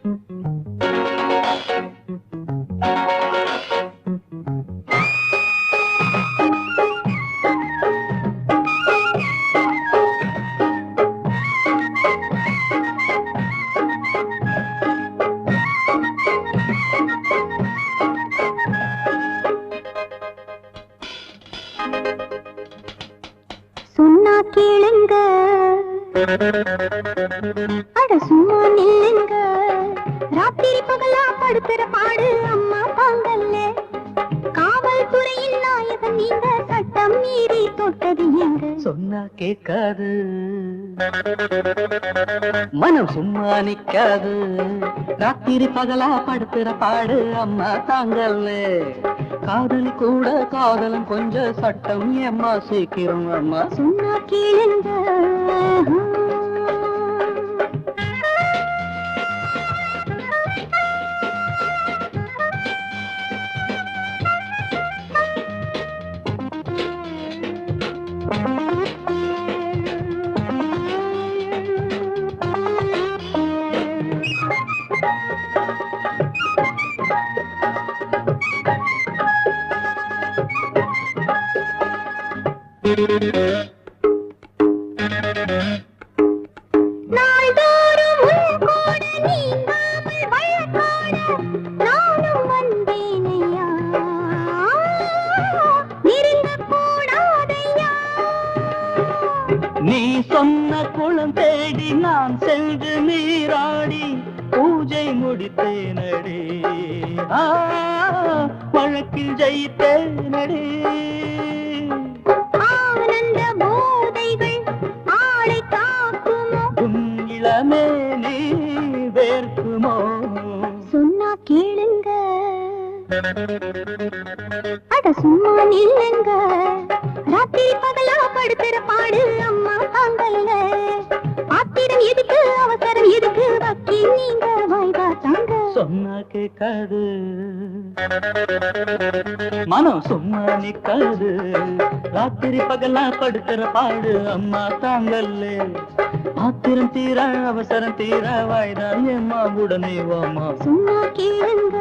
சொன்னா கேளுங்க, அட சும்மா நில்லுங்க. ராத்திரி பகலா படுத்துற பாடு அம்மா தாங்கல்ல. காவல்துறையின் நாயகன் நீங்க, சட்டம் மீறி தொட்டது எங்க. சொன்னா கேட்காது, மனம் சும்மா நிக்காது. ராத்திரி பகலா படுத்துற பாடு அம்மா தாங்கல்ல. காதல் கூட காதலும் கொஞ்சம் சட்டம் ஏம்மா சீக்கிரம் அம்மா. சொன்னா கேளுங்க. நாள்தோறும் உன் கூட நீங்காமல் வழக்காட நானும் வந்தேனையா. நெருங்க கூடாதையா. நீ சொன்ன குளம் தேடி நான் சென்று நீராடி பூஜை முடித்தேனடி. வழக்கில் ஜெயித்தேனடி. ஆனந்த போதைகள் ஆளை காக்குமோ, உன் இளமே நீ வேர்க்குமோ. சொன்னா கேளுங்க, அட சும்மா நில்லுங்க. ராத்திரி பகலா படுத்துற பாடு அம்மா தாங்கல்ல. ஆத்திரம் எதுக்கு, அவசரம் எதுக்கு, வக்கீல் நீங்க வாய்வா தாங்க. சொன்னா கேட்காது, மனம் சும்மா நிக்காது. ராத்திரி பகலா படுத்துற பாடு அம்மா தாங்கல்ல. ஆத்திரம் தீர அவசரம் தீர வாய்தான் ஏம்மா உடனே வாமா. சொன்னா கேளுங்க.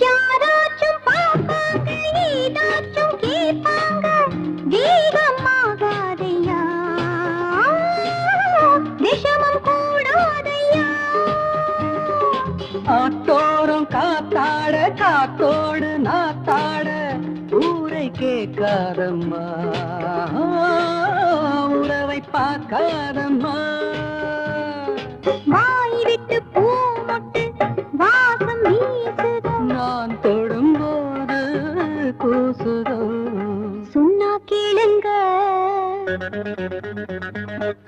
யாராச்சும் பார்ப்பாங்க, ஏதாச்சும் கேட்பாங்க. வேகமாகாதையா, விஷமம் கூடாதையா. ஆத்தோரம் காத்தாட காத்தோடு நாத்தாட ஊரை கேட்காதம்மா, உறவை பார்க்காதம்மா. வாய் விட்டு பூ மொட்டு வாசம் வீசுதோ, நான் தொடும்போது கூசுதோ. சொன்னா கேளுங்க,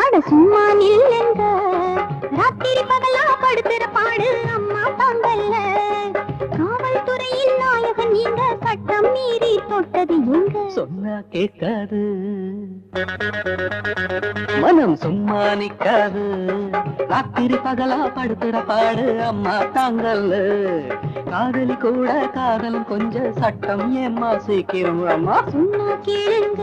அட சும்மா நில்லுங்க. ராத்திரி பகலா படுத்துற பாடு அம்மா தாங்கல்ல. காவல்துறையின் நாயகன் நீங்க, சட்டம் மீறி தொட்டது எங்க. சொன்னா கேட்காது, மனம் சும்மா நிக்காது. ராத்திரி பகலா படுத்துற பாடு அம்மா தாங்கல்ல. காதலி கூட காதலும் கொஞ்சம் சட்டம் ஏம்மா சீக்கிரம் அம்மா. சொன்னா கேளுங்க.